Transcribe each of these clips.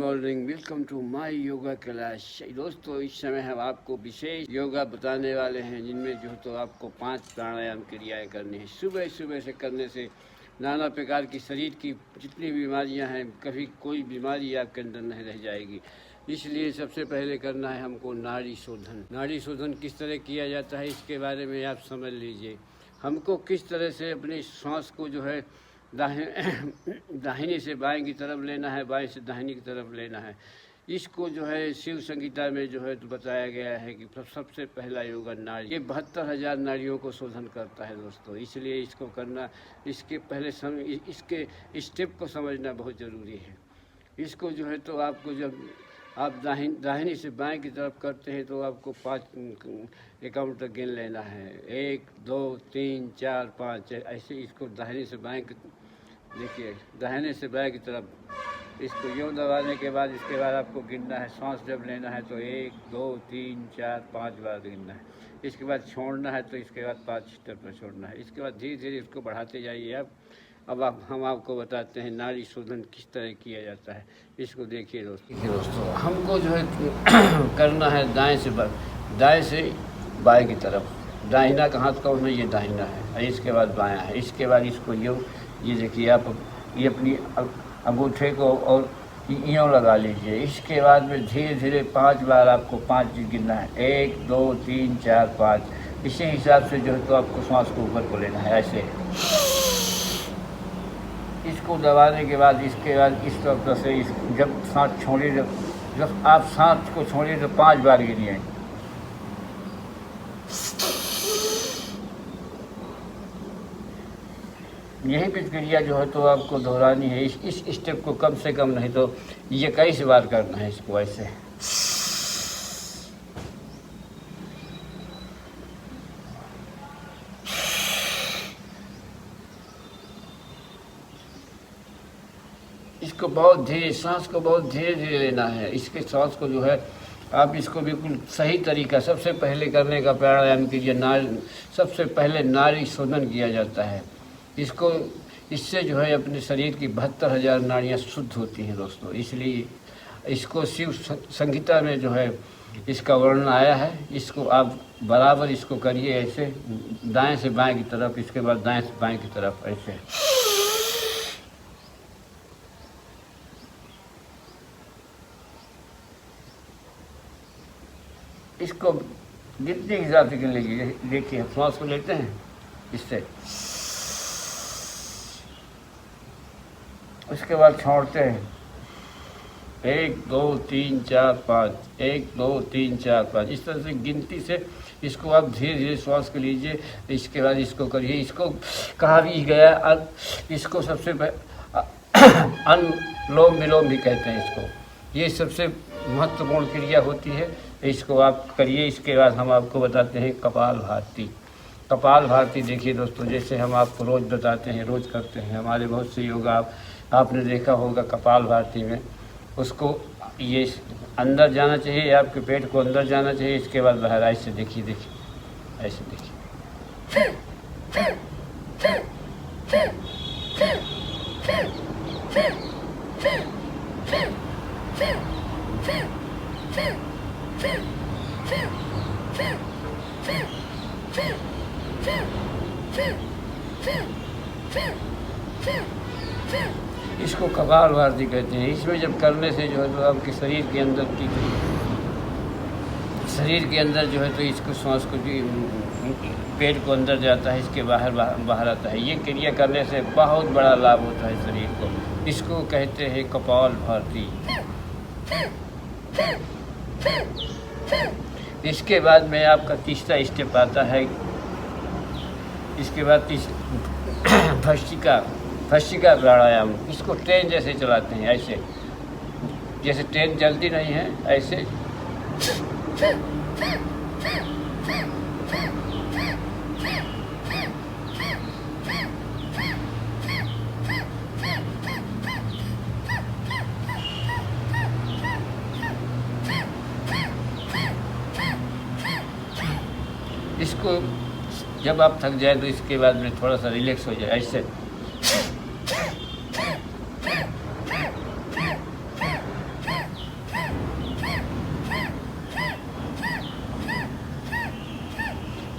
Morning, welcome to my yoga class. दोस्तों, इस समय हम आपको विशेष योगा बताने वाले हैं जिनमें जो तो आपको 5 प्राणायाम क्रियाएं करनी है। सुबह सुबह से करने से नाना प्रकार की शरीर की जितनी बीमारियां हैं, कभी कोई बीमारी आपके अंदर नहीं रह जाएगी। इसलिए सबसे पहले करना है हमको नाड़ी शोधन। नाड़ी शोधन किस तरह किया जाता है इसके बारे में आप समझ लीजिए। हमको किस तरह से अपनी सांस को जो है दाहिनी से बाएं की तरफ लेना है, बाएं से दाहिनी की तरफ लेना है। इसको जो है शिव संगीता में जो है तो बताया गया है कि सबसे पहला योगा नाड़ी, ये 72,000 नाड़ियों को शोधन करता है दोस्तों। इसलिए इसको करना, इसके पहले इसके स्टेप को समझना बहुत ज़रूरी है। इसको जो है तो आपको जब आप दाहिनी से बाएं की तरफ करते हैं तो आपको 5 अकाउंट तक गिन लेना है। 1 2 3 4 5 ऐसे इसको दाहिनी से बाएं देखिए, दाहिने से बाएं की तरफ इसको यूँ दबाने के बाद इसके बाद आपको गिनना है। सांस जब लेना है तो 1 2 3 4 5 बार गिनना है। इसके बाद छोड़ना है तो इसके बाद 5 स्टेप में छोड़ना है। इसके बाद धीरे धीरे इसको बढ़ाते जाइए आप। अब हम आपको बताते हैं नाड़ी शोधन किस तरह किया जाता है। इसको देखिए दोस्तों, हमको जो है करना है दाएं से बाएं की तरफ। दाहिना का हाथ कौन है? ये दाहिना है। इसके बाद बायां है। इसके बाद इसको ये देखिए, आप ये अपनी अंगूठे को और यूँ लगा लीजिए। इसके बाद में धीरे धीरे 5 बार आपको 5 गिनना है। 1 2 3 4 5। इसी हिसाब से जो है तो आपको सांस को ऊपर को लेना है ऐसे। इसको दबाने के बाद इसके बाद इस तरह से जब सांस छोड़िए, जब आप सांस को छोड़िए तो 5 बार गिनिए। यही प्रक्रिया जो है तो आपको दोहरानी है। इस स्टेप को कम से कम नहीं तो ये कई बार करना है इसको ऐसे। इसको बहुत धीरे, सांस को बहुत धीरे धीरे लेना है। इसके सांस को जो है आप इसको बिल्कुल सही तरीका, सबसे पहले करने का प्राणायाम कीजिए। सबसे पहले नाड़ी शोधन किया जाता है। इससे जो है अपने शरीर की 72,000 नाड़ियाँ शुद्ध होती हैं दोस्तों। इसलिए इसको शिव संगीता में जो है इसका वर्णन आया है। इसको आप बराबर इसको करिए ऐसे, दाएं से बाएं की तरफ, इसके बाद दाएं से बाएं की तरफ ऐसे। इसको गिनती के हिसाब से गिन लीजिए। देखिए, सांस को लेते हैं इससे, उसके बाद छोड़ते हैं। 1 2 3 4 5, 1 2 3 4 5। इस तरह से गिनती से इसको आप धीरे धीरे श्वास को लीजिए। इसके बाद इसको करिए। इसको कहा भी गया, इसको सबसे अनुलोम विलोम भी कहते हैं इसको। ये सबसे महत्वपूर्ण क्रिया होती है। इसको आप करिए। इसके बाद हम आपको बताते हैं कपाल भारती। कपाल भारती देखिए दोस्तों, जैसे हम आपको रोज़ बताते हैं, रोज़ करते हैं। हमारे बहुत से योगा आपने देखा होगा। कपाल भारती में उसको ये अंदर जाना चाहिए, आपके पेट को अंदर जाना चाहिए। इसके बाद बाहर ऐसे देखिए, ऐसे देखिए। इसको कपाल भारती कहते हैं। इसमें जब करने से जो है तो आपके शरीर के अंदर जो है तो इसको सांस को पेट को अंदर जाता है, इसके बाहर आता है। ये क्रिया करने से बहुत बड़ा लाभ होता है शरीर को। इसको कहते हैं कपाल भारती। इसके बाद में आपका तीसरा स्टेप आता है। इसके बाद भस्त्रिका प्राणायाम। इसको ट्रेन जैसे चलाते हैं ऐसे, जैसे ट्रेन चलती नहीं है ऐसे। इसको जब आप थक जाए तो इसके बाद में थोड़ा सा रिलैक्स हो जाए ऐसे।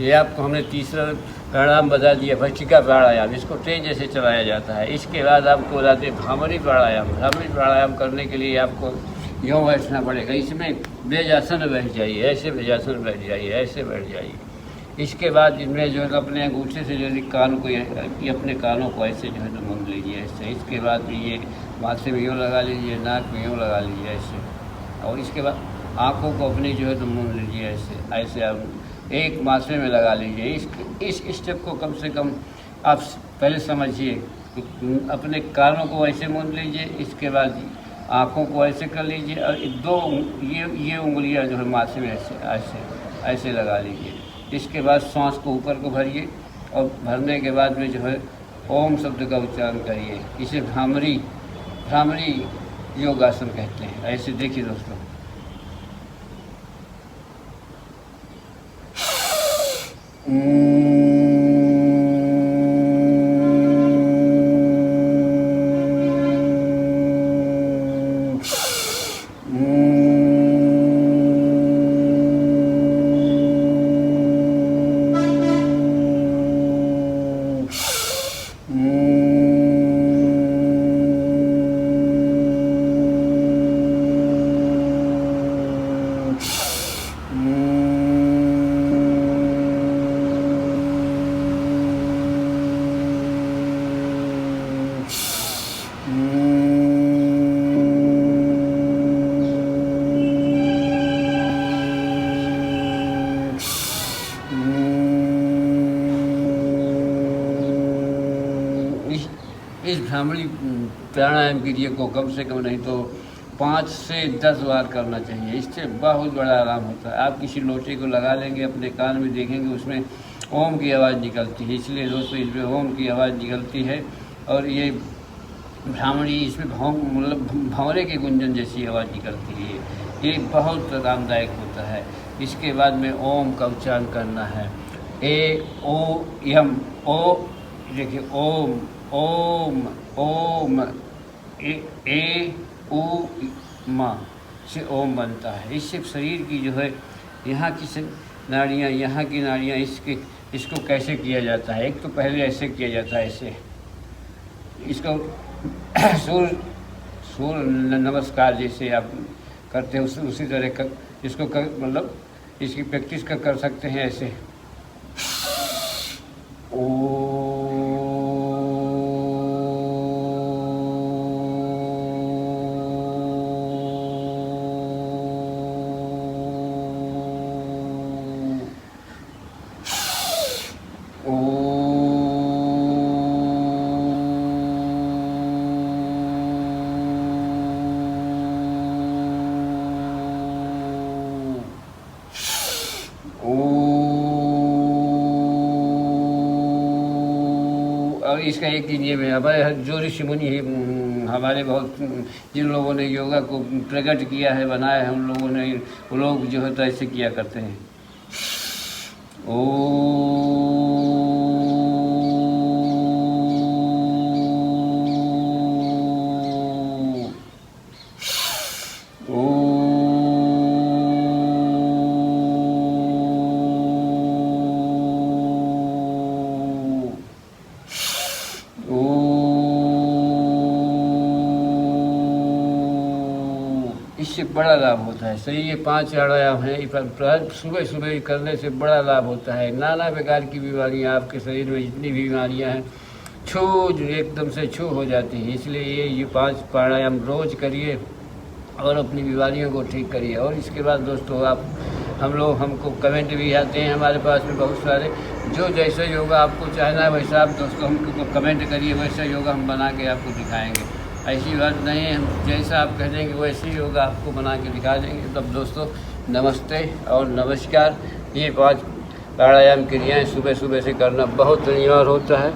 ये आपको हमने तीसरा प्राणायाम बता दिया, भस्त्रिका प्राणायाम, इसको ट्रेन जैसे चलाया जाता है। इसके बाद आपको बताते हैं भ्रामरी प्राणायाम। भ्रामरी प्राणायाम करने के लिए आपको यूँ बैठना पड़ेगा, इसमें बेजासन बैठ जाइए, ऐसे बेजासन बैठ जाइए, ऐसे बैठ जाइए। इसके बाद इनमें जो है अपने अंगूठे से जो है कान को ये अपने कानों को ऐसे जो है तो मूंद लीजिए ऐसे। इसके बाद ये माथे में यूँ लगा लीजिए, नाक में यूँ लगा लीजिए ऐसे, और इसके बाद आँखों को अपनी जो है तो मूंद लीजिए ऐसे। ऐसे आप एक माथे में लगा लीजिए। इस स्टेप को कम से कम आप पहले समझिए। अपने कानों को ऐसे मूंद लीजिए, इसके बाद आँखों को ऐसे कर लीजिए, और दो ये उंगलियां जो है माथे में ऐसे ऐसे ऐसे लगा लीजिए। इसके बाद सांस को ऊपर को भरिए, और भरने के बाद में जो है ओम शब्द का उच्चारण करिए। इसे भ्रामरी योगासन कहते हैं। ऐसे देखिए दोस्तों, इस भ्रामरी प्राणायाम क्रिया को कम से कम नहीं तो 5 से 10 बार करना चाहिए। इससे बहुत बड़ा आराम होता है। आप किसी लोटे को लगा लेंगे, अपने कान में देखेंगे उसमें ओम की आवाज़ निकलती है। इसलिए दोस्तों इसमें ओम की आवाज़ निकलती है, और ये भ्रामरी इसमें मतलब भंवरे के गुंजन जैसी आवाज़ निकलती है। ये बहुत आरामदायक होता है। इसके बाद में ओम का उच्चारण करना है। एम ओ, देखिए ओम ओम ओम, ए उ मा से ओम बनता है। इससे शरीर की जो है यहाँ की नाड़ियाँ इसको कैसे किया जाता है। एक तो पहले ऐसे किया जाता है, ऐसे इसको सूर्य नमस्कार जैसे आप करते हैं उसी तरह इसको मतलब इसकी प्रैक्टिस कर सकते हैं ऐसे। और इसका एक दिन ये में हमारे जो ऋषि मुनि हमारे बहुत जिन लोगों ने योगा को प्रकट किया है, बनाया है, उन लोगों ने वो लोग जो है तो ऐसे किया करते हैं। इससे बड़ा लाभ होता है। सही, ये 5 प्राणायाम हैं, सुबह सुबह करने से बड़ा लाभ होता है। नाना प्रकार की बीमारियां आपके शरीर में जितनी बीमारियां हैं एकदम से छू हो जाती हैं। इसलिए ये 5 प्राणायाम रोज़ करिए और अपनी बीमारियों को ठीक करिए। और इसके बाद दोस्तों हमको कमेंट भी आते हैं हमारे पास में बहुत सारे, जो जैसा योगा आपको चाहना है वैसा आप दोस्तों हमको कमेंट करिए, वैसा योगा हम बना के आपको दिखाएंगे। ऐसी बात नहीं है, हम जैसा आप कह देंगे वैसे योगा आपको बना के दिखा देंगे। तब दोस्तों नमस्ते और नमस्कार। ये 5 प्राणायाम क्रियाएँ सुबह सुबह से करना बहुत अनिवार्य होता है।